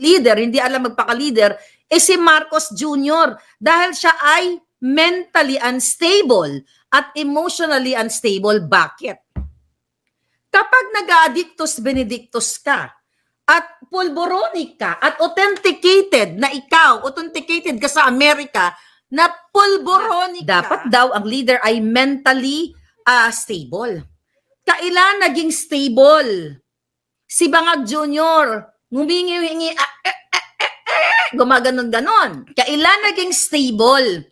leader, hindi alam magpaka-leader, si Marcos Jr. dahil siya ay mentally unstable at emotionally unstable. Bakit? Kapag nag-addictus benedictus ka at pulboronic ka at authenticated ka sa Amerika na pulboronic ka, dapat daw ang leader ay mentally stable. Kailan naging stable? Si Bangag Jr. Ngumingi-hingi, gumaganon-ganon. Kailan naging stable?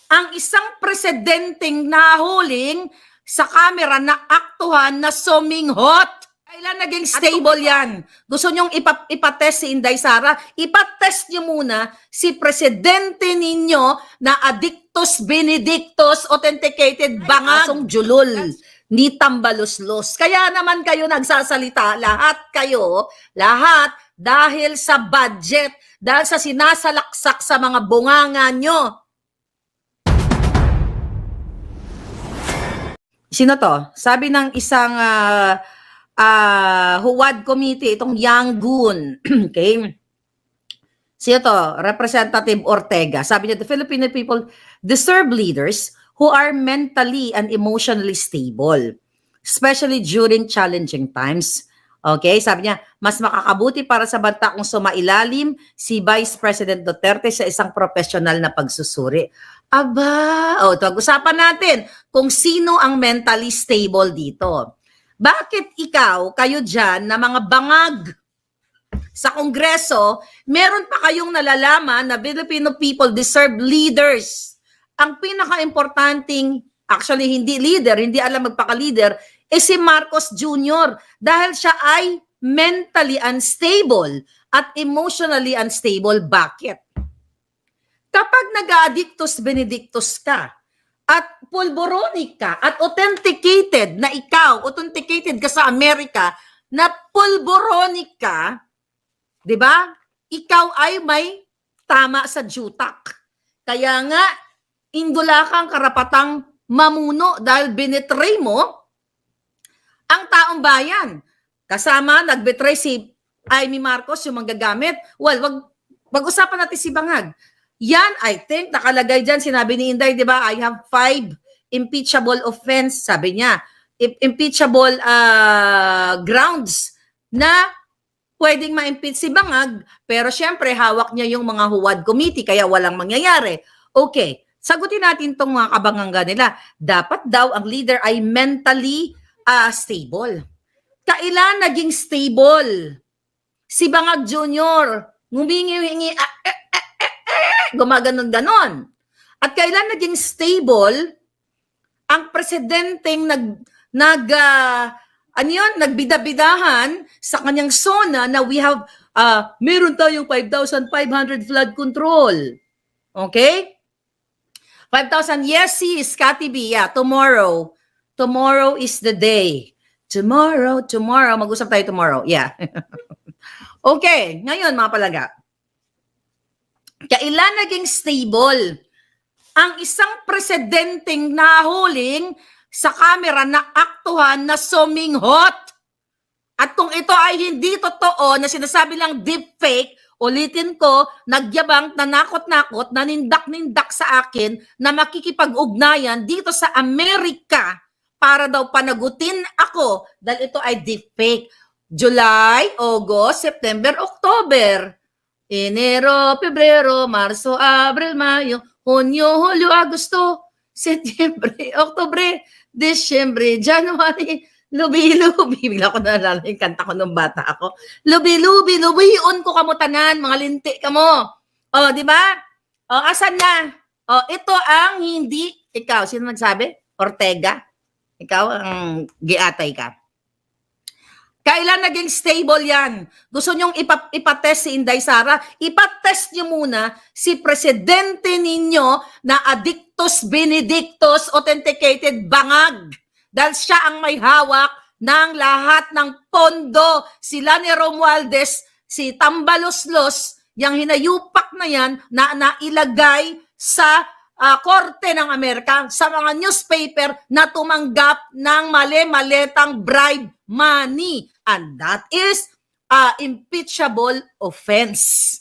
Ang isang presidenteng nahuling sa kamera na aktuhan na suminghot. Kailan naging stable yan? Gusto nyong ipatest si Inday Sara? Ipatest nyo muna si presidente ninyo na addictus benedictus authenticated bangasong julul ni tambaluslos. Kaya naman kayo nagsasalita, lahat dahil sa budget, dahil sa sinasalaksak sa mga bunganga nyo. Sino to? Sabi ng isang Huwad Committee, itong Yangon. Okay? Sino to? Representative Ortega. Sabi niya, the Filipino people deserve leaders who are mentally and emotionally stable, especially during challenging times. Okay? Sabi niya, mas makakabuti para sa bansa kung sumailalim si Vice President Duterte sa isang professional na pagsusuri. Aba, pag-usapan natin kung sino ang mentally stable dito. Bakit kayo dyan na mga bangag sa Kongreso, meron pa kayong nalalaman na Filipino people deserve leaders? Ang pinaka-importanting, actually hindi leader, hindi alam magpaka-leader, si Marcos Jr. dahil siya ay mentally unstable at emotionally unstable. Bakit? Kapag nag-addictus benedictus ka at pulboronic ka at authenticated ka sa Amerika na pulboronic ka, di ba? Ikaw ay may tama sa jutak. Kaya nga, indula kang karapatang mamuno dahil binetray mo ang taong bayan. Kasama, nagbetray si Amy Marcos, yung manggagamit. Well, wag-usapan natin si Bangag. Yan, I think, nakalagay dyan, sinabi ni Inday, di ba, I have 5 impeachable offense, sabi niya. Impeachable grounds na pwedeng ma-impeach si Bangag, pero syempre, hawak niya yung mga Huwad Committee, kaya walang mangyayari. Okay, sagutin natin itong mga kabanganga nila. Dapat daw ang leader ay mentally stable. Kailan naging stable? Si Bangag Jr. Ngumingi-hingi, gumaganon-ganon. At kailan naging stable ang presidenteng nagbida-bidahan sa kanyang SONA na we have, meron tayong 5,500 flood control. Okay? 5,000, yes, sis, Cathy B, yeah, tomorrow. Tomorrow is the day. Tomorrow, mag-usap tayo tomorrow. Yeah. Okay, ngayon mga palaga. Kailan naging stable ang isang presidenteng nahuling sa kamera na aktuhan na suminghot? At kung ito ay hindi totoo na sinasabi lang deepfake, ulitin ko, nagyabang, nanakot-nakot, nanindak-nindak sa akin na makikipag-ugnayan dito sa Amerika para daw panagutin ako dahil ito ay deepfake. July, August, September, October. Enero, Pebrero, Marso, Abril, Mayo, Hunyo, Hulyo, Agosto, Setyembre, Oktubre, Disyembre, January, lubi-lubi. Bigla ko naalala yung kanta ko nung bata ako. Lubi-lubi, lubion ko kamo tanan, mga linti kamo. O, di ba? O, asan na? O, ito ang hindi, ikaw, sino nagsabi? Ortega? Ikaw ang giatay ka. Kailan naging stable yan? Gusto nyong ipatest si Inday Sara? Ipatest nyo muna si presidente ninyo na addictus benedictus authenticated Bangag. Dahil siya ang may hawak ng lahat ng pondo. Sila ni Romualdez, si Tambaluslos, yung hinayupak na yan na nailagay sa Korte ng Amerika, sa mga newspaper na tumanggap ng mali-maletang bribe money. And that is impeachable offense.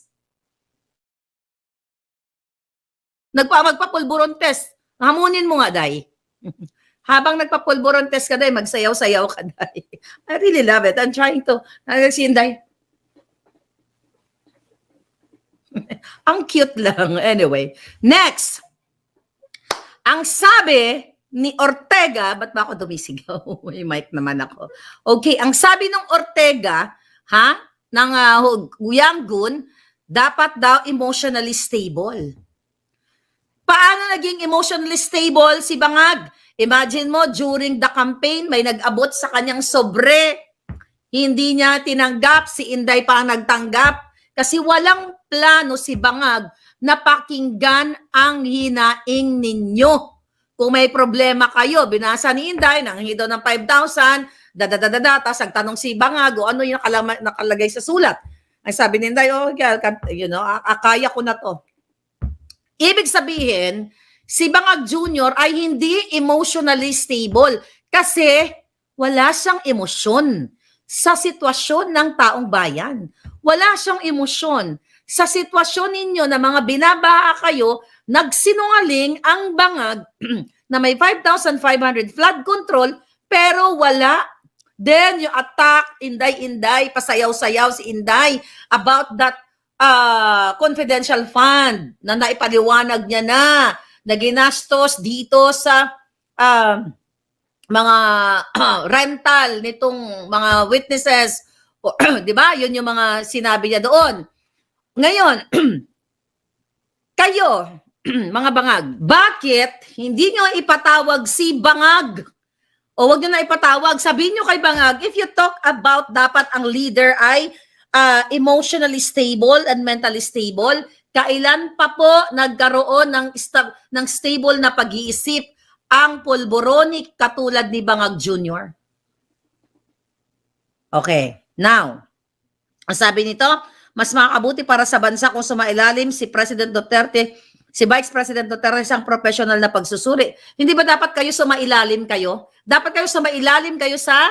Magpapulburon test. Hamunin mo nga, Day. Habang nagpapulburon test ka, Day, magsayaw-sayaw ka, Day. I really love it. I'm trying to, Day. Ang cute lang. Anyway, next. Ang sabi ni Ortega, ba't ba ako dumisigaw? May mic naman ako. Okay, ang sabi ng Ortega, ng Yanggun, dapat daw emotionally stable. Paano naging emotionally stable si Bangag? Imagine mo, during the campaign, may nag-abot sa kanyang sobre. Hindi niya tinanggap, si Inday pa ang nagtanggap. Kasi walang plano si Bangag na pakinggan ang hinaing ninyo. Kung may problema kayo, binasa ni Inday, nanghingi daw ng 5,000, tapos nagtanong si Bangag, o ano yung nakalagay sa sulat. Ay sabi ni Inday, kaya ko na to. Ibig sabihin, si Bangag Jr. ay hindi emotionally stable kasi wala siyang emosyon sa sitwasyon ng taong bayan. Wala siyang emosyon sa sitwasyon ninyo na mga binabaha kayo, nagsinungaling ang Bangag na may 5,500 flood control pero wala. Then yung attack, Inday, pasayaw-sayaw si Inday about that confidential fund na naipaliwanag niya na ginastos dito sa mga rental nitong mga witnesses. Di ba? Yun yung mga sinabi niya doon. Ngayon, kayo, mga Bangag, bakit hindi nyo ipatawag si Bangag? O wag nyo na ipatawag. Sabihin nyo kay Bangag, if you talk about dapat ang leader ay emotionally stable and mentally stable, kailan pa po nagkaroon ng stable na pag-iisip ang Polboronic katulad ni Bangag Jr.? Okay, now, ang sabi nito, mas makakabuti para sa bansa kung sumailalim si President Duterte, si Vice President Duterte sa professional na pagsusuri. Hindi ba dapat kayo sumailalim kayo? Dapat kayo sumailalim kayo sa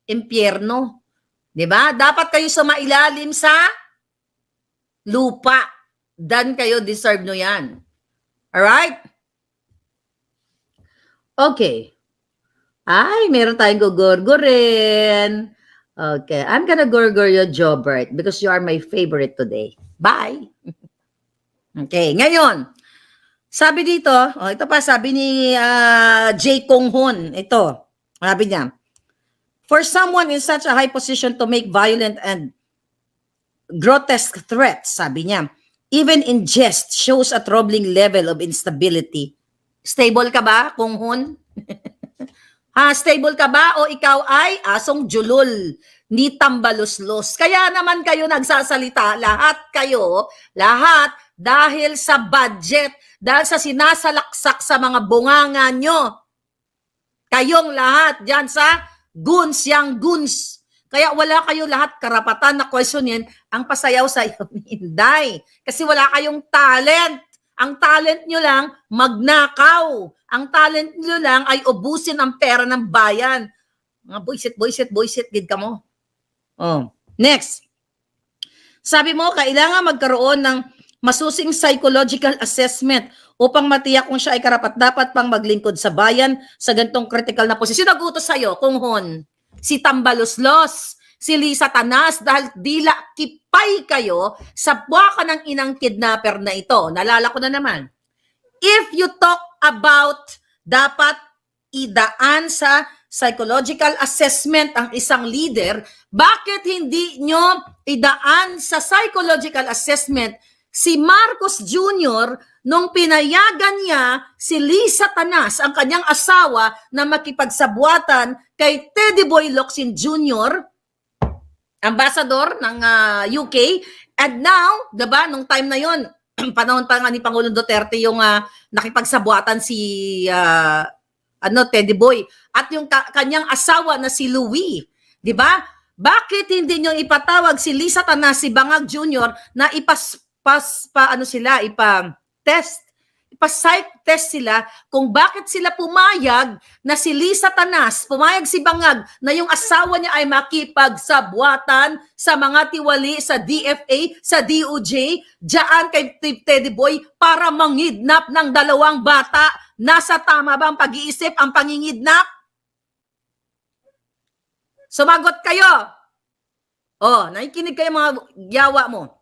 impyerno. Diba? Dapat kayo sumailalim sa lupa. Dan kayo, deserve nyo yan. Alright? Okay. Ay, meron tayong gugurgurin. Okay. I'm gonna gurgur you, Jobert, because you are my favorite today. Bye! Okay. Ngayon, sabi dito, ito pa, sabi ni Jay Konghon. Ito, sabi niya, for someone in such a high position to make violent and grotesque threats, sabi niya, even in jest shows a troubling level of instability. Stable ka ba, Konghon? Stable ka ba o ikaw ay asong julol, ni tambaluslos? Kaya naman kayo nagsasalita, lahat dahil sa budget, dahil sa sinasalaksak sa mga bunganga nyo. Kayong lahat dyan sa guns, yang guns. Kaya wala kayo lahat karapatan na questionin ang pasayaw-sayaw ni Inday. Kasi wala kayong talent. Ang talent nyo lang, magnakaw. Ang talent nyo lang ay ubusin ang pera ng bayan. Mga boyset, gid ka mo. Oh. Next. Sabi mo, kailangan magkaroon ng masusing psychological assessment upang matiyak kung siya ay karapat-dapat pang maglingkod sa bayan sa ganitong critical na posisyon. Nagutos sa'yo, Konghon, si Tambaluslos, si Lisa Tanas, dahil dila kipay kayo sa buwaka ng inang kidnapper na ito. Nalala ko na naman. If you talk about dapat idaan sa psychological assessment ang isang leader, bakit hindi nyo idaan sa psychological assessment si Marcos Jr. nung pinayagan niya si Lisa Tanas, ang kanyang asawa, na makipagsabuatan kay Teddy Boy Locsin Jr., ambassador ng UK. And now, diba, nung time na yon, panahon pa nga ni Pangulong Duterte yung nakipagsabuatan si Teddy Boy at yung kanyang asawa na si Louie. Diba? Bakit hindi nyo ipatawag si Lisa Tanas, si Bangag Jr. na ipa-test ipa-psych test sila kung bakit sila pumayag na si Lisa Tanas, pumayag si Bangag na yung asawa niya ay makipagsabwatan sa mga tiwali sa DFA, sa DOJ, diyan kay Teddy Boy para mangidnap ng 2 bata. Nasa tama ba ang pag-iisip, ang pangingidnap? Sumagot kayo. Oh, nakikinig kayo mga yawa mo.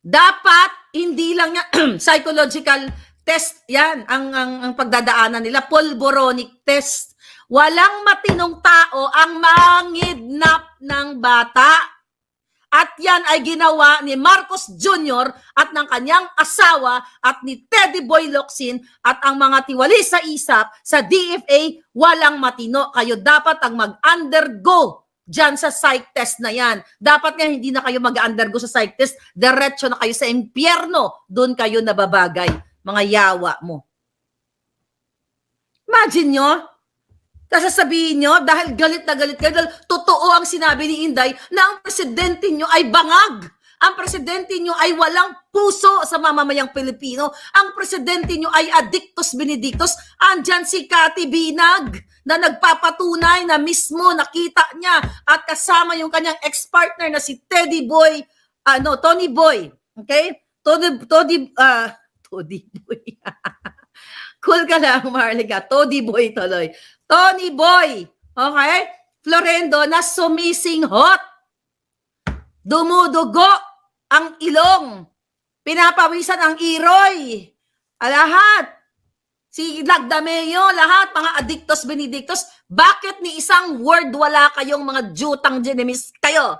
Dapat hindi lang niya psychological test yan ang pagdadaanan nila, pulboronic test. Walang matinong tao ang mangidnap ng bata. At yan ay ginawa ni Marcos Jr. at ng kanyang asawa at ni Teddy Boy Locsin at ang mga tiwali sa ISAP, sa DFA, walang matino. Kayo dapat ang mag-undergo dyan sa psych test na yan. Dapat nga hindi na kayo mag-undergo sa psych test, diretso na kayo sa impyerno, doon kayo nababagay, mga yawa mo. Imagine nyo, sasabihin nyo, dahil galit na galit kayo, dahil totoo ang sinabi ni Inday na ang presidente nyo ay bangag. Ang presidente nyo ay walang puso sa mamamayang Pilipino. Ang presidente nyo ay addictus benedictus. Andyan si Cathy Binag na nagpapatunay na mismo nakita niya at kasama yung kanyang ex-partner na si Teddy Boy, Tony Boy. Okay? Tony Boy. Cool ka lang, Marlica. Tony Boy tuloy. Tony Boy. Okay? Florendo na sumisinghot. Dumudugo ang ilong. Pinapawisan ang iroy. Lahat. Si Lagdameo, lahat, mga addictus benedictus. Bakit ni isang word wala kayong mga jutang genemis kayo?